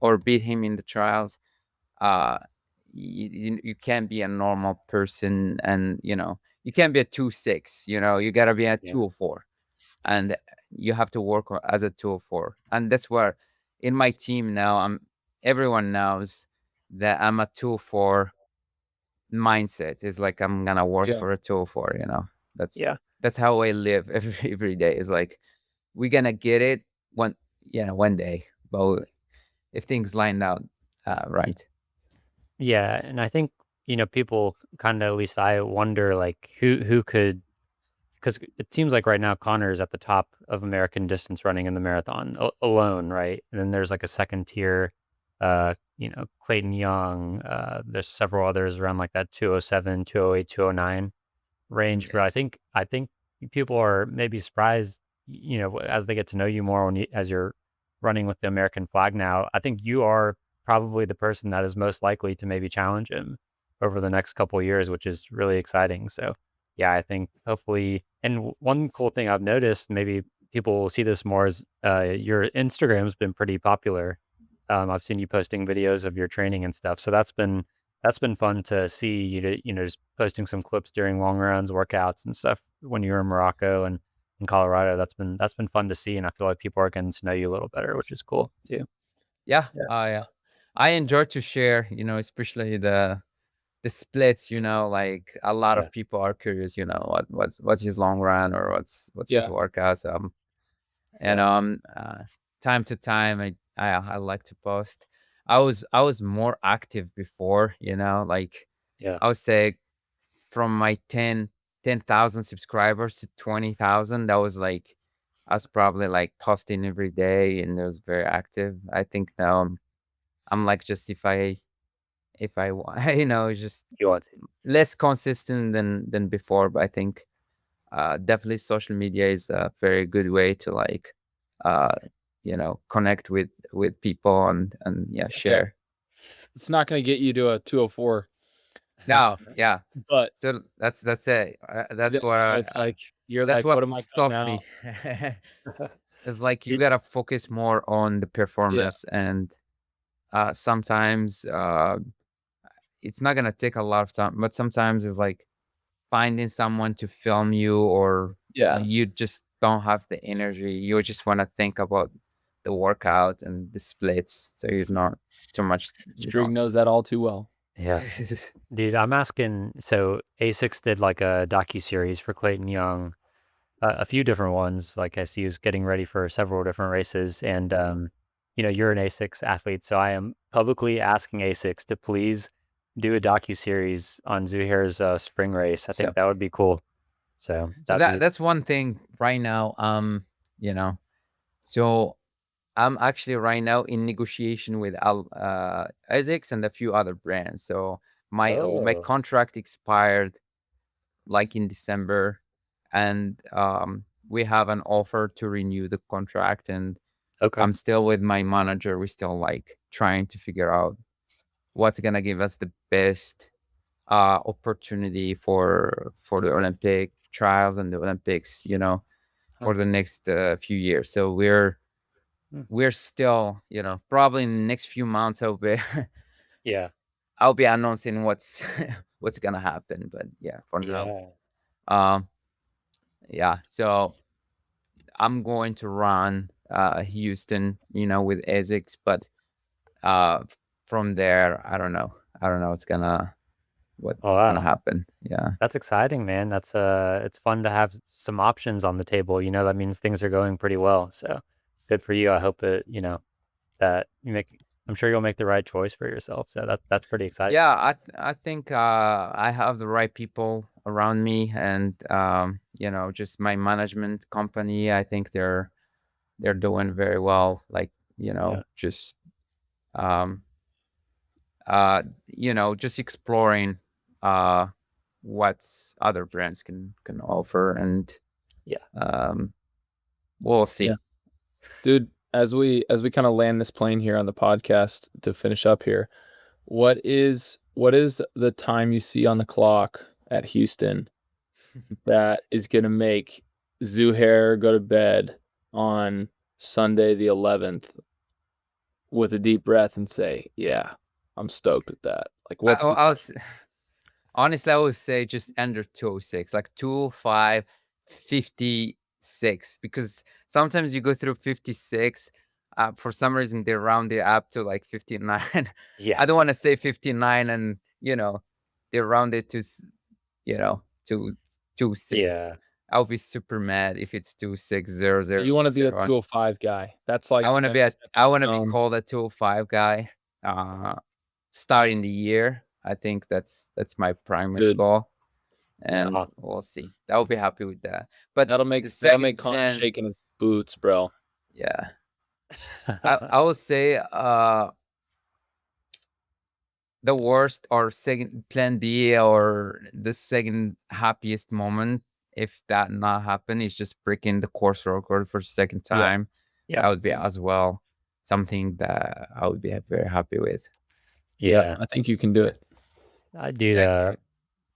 Speaker 2: or beat him in the trials, uh you can't be a normal person, and you can't be a 2.6. You gotta be a
Speaker 4: Yeah.
Speaker 2: 2.04, and you have to work as a 2.04. And that's where in my team now, everyone knows that I'm a 2.04 mindset. Is like I'm gonna work
Speaker 3: Yeah.
Speaker 2: for a 2.04.
Speaker 4: Yeah.
Speaker 2: That's how I live every day. Is like we're gonna get it one day, but if things line out right.
Speaker 1: Yeah, and I think, people kind of, at least I wonder, like, who could, because it seems like right now Connor is at the top of American distance running in the marathon alone, right? And then there's like a second tier, Clayton Young. There's several others around like that 207, 208, 209 range. But I
Speaker 2: Yes.
Speaker 1: think I think people are maybe surprised, as they get to know you more as you're running with the American flag now. I think you are probably the person that is most likely to maybe challenge him over the next couple of years, which is really exciting. So, yeah, I think hopefully. And one cool thing I've noticed, maybe people will see this more, is your Instagram's been pretty popular. I've seen you posting videos of your training and stuff. So that's been fun to see you just posting some clips during long runs, workouts and stuff when you were in Morocco and in Colorado. That's been fun to see, and I feel like people are getting to know you a little better, which is cool too.
Speaker 2: Yeah,
Speaker 4: Yeah.
Speaker 2: I enjoy to share, especially the splits. Like a lot
Speaker 4: Yeah.
Speaker 2: of people are curious, what's his long run, or what's his
Speaker 3: Yeah.
Speaker 2: workout. And
Speaker 4: Yeah.
Speaker 2: time to time, I like to post. I was more active before, like
Speaker 4: Yeah.
Speaker 2: I would say from my 10,000 subscribers to 20,000. That was like I was probably like posting every day, and it was very active. I think now I'm like, just if I want, just
Speaker 4: You want to.
Speaker 2: less consistent than before. But I think definitely social media is a very good way to like uh connect with people, and yeah,
Speaker 3: Yeah.
Speaker 2: share.
Speaker 3: It's not going to get you to a 204,
Speaker 2: No, yeah.
Speaker 3: but
Speaker 2: So that's it. That's what
Speaker 3: it's like you're
Speaker 2: that's
Speaker 3: like, what
Speaker 2: what
Speaker 3: am I cutting
Speaker 2: stopped
Speaker 3: out?
Speaker 2: me. It's like you
Speaker 3: It,
Speaker 2: gotta focus more on the
Speaker 3: yeah.
Speaker 2: performance, and sometimes it's not gonna take a lot of time, but sometimes it's like finding someone to film you, or
Speaker 3: Yeah.
Speaker 2: you just don't have the energy. You just want to think about the workout and the splits, so you're not too much. You
Speaker 3: String
Speaker 2: don't.
Speaker 3: knows that all too well.
Speaker 1: Yeah, dude, I'm asking. So Asics did like a docu series for Clayton Young, a few different ones. Like I see he was getting ready for several different races, and you're an Asics athlete, so I am publicly asking Asics to please do a docu series on Zouhair's spring race. I
Speaker 2: so
Speaker 1: think that would be cool. So
Speaker 2: so
Speaker 1: that'd be
Speaker 2: that's one thing right now. You know, so I'm actually right now in negotiation with Asics and a few other brands. So my
Speaker 4: Oh.
Speaker 2: contract expired like in December, and we have an offer to renew the contract, and
Speaker 1: Okay.
Speaker 2: I'm still with my manager. We're still like trying to figure out what's gonna give us the best opportunity for the Olympic trials and the Olympics, you know, for the next few years. So we're still, you know, probably in the next few months
Speaker 1: Yeah.
Speaker 2: I'll be announcing what's what's gonna happen. But yeah, for now, um, yeah. So I'm going to run Houston, you know, with ASICS, but from there, I don't know. I don't know what's gonna
Speaker 1: Oh,
Speaker 2: gonna
Speaker 1: wow.
Speaker 2: happen. Yeah.
Speaker 1: That's exciting, man. That's it's fun to have some options on the table. You know, that means things are going pretty well. So good for you. I hope it, you know, that you make. I'm sure you'll make the right choice for yourself. So that's pretty exciting.
Speaker 2: Yeah, I think I have the right people around me, and you know, just my management company. I think they're doing very well. Like, you know,
Speaker 1: Yeah.
Speaker 2: just um you know, just exploring what's other brands can offer, and
Speaker 1: Yeah.
Speaker 2: we'll see.
Speaker 3: Yeah. Dude, as we kind of land this plane here on the podcast to finish up here, what is the time you see on the clock at Houston that is going to make Zouhair go to bed on Sunday the 11th with a deep breath and say, "Yeah, I'm stoked with that." Like, what's the
Speaker 2: I was honestly, I would say just under 206, like 205.56, because sometimes you go through 56. For some reason, they round it up to like 59.
Speaker 1: Yeah.
Speaker 2: I don't want to say 59, and you know, they round it to, you know, to 26.
Speaker 1: Yeah.
Speaker 2: I'll be super mad if it's 26000.
Speaker 3: you want to be a 205 guy? That's like
Speaker 2: I want to be
Speaker 3: that's
Speaker 2: I want to be
Speaker 3: stone.
Speaker 2: called a 205 guy. Starting the year, I think that's my primary
Speaker 3: Good.
Speaker 2: goal,
Speaker 3: Yeah.
Speaker 2: and
Speaker 1: Awesome.
Speaker 2: we'll see. I'll be happy with that. But
Speaker 3: That'll
Speaker 2: the
Speaker 3: make
Speaker 2: second
Speaker 3: Connor
Speaker 2: gen,
Speaker 3: shaking his boots, bro.
Speaker 2: yeah, I would say the worst or second plan B or the second happiest moment, if that not happen, is just breaking the course record for the second
Speaker 3: Yeah.
Speaker 2: time.
Speaker 1: Yeah.
Speaker 2: That would be as well something that I would be very happy with.
Speaker 1: Yeah.
Speaker 3: I think you can do it.
Speaker 1: I do.
Speaker 2: Thank you.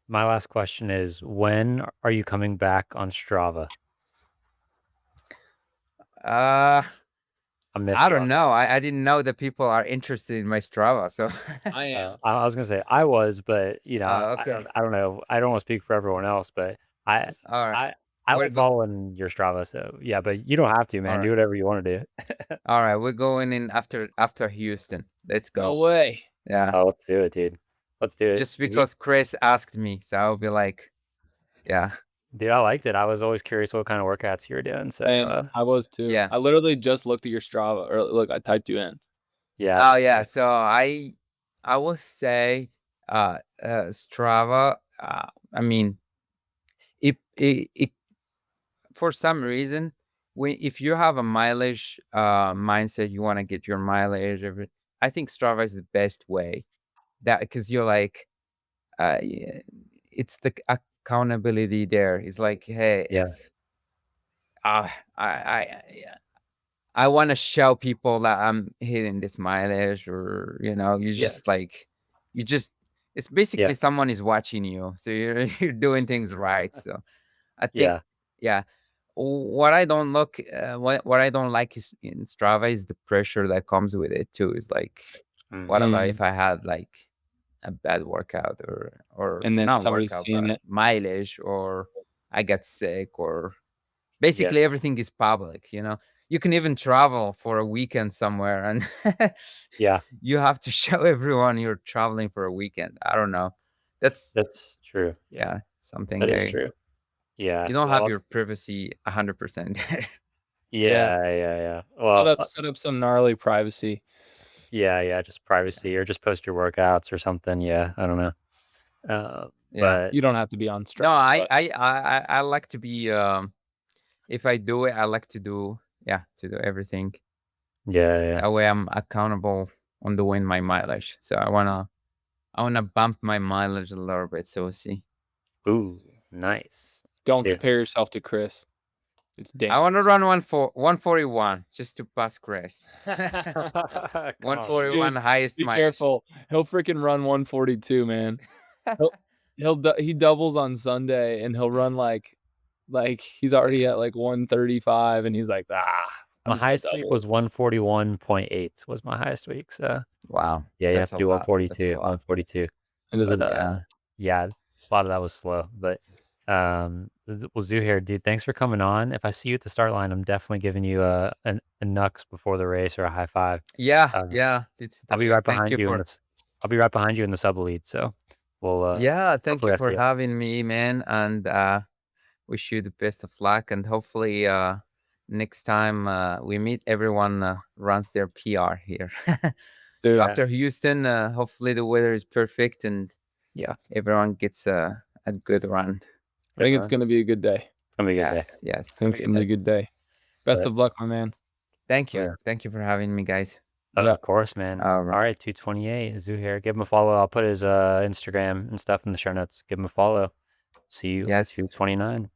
Speaker 1: My last question is, when are you coming back on Strava? I missed
Speaker 2: I
Speaker 1: you
Speaker 2: don't
Speaker 1: on
Speaker 2: know. I didn't know that people are interested in my Strava. So
Speaker 3: I am.
Speaker 1: I was gonna say I was, but you know,
Speaker 2: okay.
Speaker 1: I don't know. I don't want to speak for everyone else, but I
Speaker 2: All right.
Speaker 1: I I
Speaker 2: We're
Speaker 1: like following your Strava. So yeah, but you don't have to,
Speaker 2: all
Speaker 1: man. Do
Speaker 2: right.
Speaker 1: whatever you want to do.
Speaker 2: All right. We're going in after Houston. Let's
Speaker 3: No
Speaker 2: go.
Speaker 3: way.
Speaker 2: Yeah.
Speaker 1: Oh, let's do it, dude. Let's do it.
Speaker 2: Just because Chris asked me, so I'll be like, yeah.
Speaker 1: Dude, I liked it. I was always curious what kind of workouts you were doing. So
Speaker 3: And I was too.
Speaker 2: Yeah.
Speaker 3: I literally just looked at your Strava, or look, I typed you in.
Speaker 1: yeah,
Speaker 2: Oh yeah. So I would say Strava. I mean, it for some reason, when if you have a mileage mindset, you want to get your mileage. I think Strava is the best way. That because you're like, yeah, it's the accountability there. It's like, hey,
Speaker 1: yeah,
Speaker 2: if I I want to show people that I'm hitting this mileage, or you know, you
Speaker 1: yeah,
Speaker 2: just like, you just it's basically
Speaker 1: yeah,
Speaker 2: someone is watching you, so you're you're doing things right. So I think,
Speaker 1: yeah,
Speaker 2: yeah. What I don't look, what I don't like is in Strava is the pressure that comes with it too. Is like, what about
Speaker 3: Mm.
Speaker 2: if I had like a bad workout, or
Speaker 3: And then
Speaker 2: not
Speaker 3: somebody's
Speaker 2: workout,
Speaker 3: seeing
Speaker 2: but
Speaker 3: it.
Speaker 2: mileage, or I get sick, or
Speaker 1: yeah,
Speaker 2: basically everything is public, you know. You can even travel for a weekend somewhere, and
Speaker 1: yeah.
Speaker 2: you have to show everyone you're traveling for a weekend. I don't know. That's,
Speaker 1: That's true.
Speaker 2: yeah, something
Speaker 1: That is
Speaker 2: they,
Speaker 1: true. Yeah.
Speaker 2: you don't have
Speaker 1: Well,
Speaker 2: your privacy 100% there.
Speaker 3: Yeah.
Speaker 1: yeah. Well,
Speaker 3: Set up some gnarly privacy.
Speaker 1: yeah. Just privacy, or just post your workouts or something. Yeah, I don't know.
Speaker 2: Yeah.
Speaker 1: But
Speaker 3: You don't have to be on Strava.
Speaker 2: No,
Speaker 3: but
Speaker 2: I like to be, if I do it, I like to do, yeah, to do everything.
Speaker 1: yeah.
Speaker 2: That way I'm accountable on doing my mileage. So I wanna bump my mileage a little bit. So we'll see.
Speaker 1: Ooh, nice.
Speaker 3: Don't
Speaker 1: Yeah.
Speaker 3: compare yourself to Chris. It's
Speaker 2: I
Speaker 3: dangerous.
Speaker 2: want to run 141 just to pass Chris.
Speaker 1: Come on.
Speaker 2: 141 highest
Speaker 3: Be
Speaker 2: mileage.
Speaker 3: careful. He'll freaking run 142, man. He doubles on Sunday, and he'll run like he's already at like 135, and he's like, I'm
Speaker 1: My
Speaker 3: just gonna
Speaker 1: highest week
Speaker 3: double."
Speaker 1: was 141.8 was my highest week. So
Speaker 2: Wow.
Speaker 1: yeah, you have
Speaker 2: that's
Speaker 1: to
Speaker 2: a
Speaker 1: do
Speaker 2: lot. That's a
Speaker 1: 142,
Speaker 2: lot.
Speaker 1: 142.
Speaker 3: It is a
Speaker 1: But
Speaker 3: lot.
Speaker 1: yeah, a lot of that was slow. But well, Zouhair, dude, thanks for coming on. If I see you at the start line, I'm definitely giving you a nux before the race or a high five.
Speaker 2: Yeah,
Speaker 1: Uh,
Speaker 2: yeah.
Speaker 1: I'll be right
Speaker 2: Thank
Speaker 1: behind
Speaker 2: you
Speaker 1: you in
Speaker 2: for
Speaker 1: this. I'll be right behind you in the sub lead. So we'll
Speaker 2: yeah, thank
Speaker 1: hopefully
Speaker 2: you
Speaker 1: I
Speaker 2: for
Speaker 1: see you.
Speaker 2: having me, man, and wish you the best of luck. And hopefully, next time we meet, everyone runs their PR here.
Speaker 3: Dude,
Speaker 2: So after Houston, hopefully the weather is perfect and
Speaker 1: Yeah,
Speaker 2: everyone gets a good run.
Speaker 3: I think it's gonna be a good day.
Speaker 1: it's gonna be a good day.
Speaker 2: Yes,
Speaker 3: I
Speaker 2: yes.
Speaker 3: think it's gonna be a good day. Best
Speaker 1: But-
Speaker 3: of luck, my man.
Speaker 2: Thank you.
Speaker 1: Yeah.
Speaker 2: Thank you for having me, guys.
Speaker 3: Yeah.
Speaker 1: Of course, man.
Speaker 2: All
Speaker 1: All
Speaker 2: right.
Speaker 1: right, 228 Zouhair. Give him a follow. I'll put his Instagram and stuff in the show notes. Give him a follow. See you
Speaker 2: Yes.
Speaker 1: 229.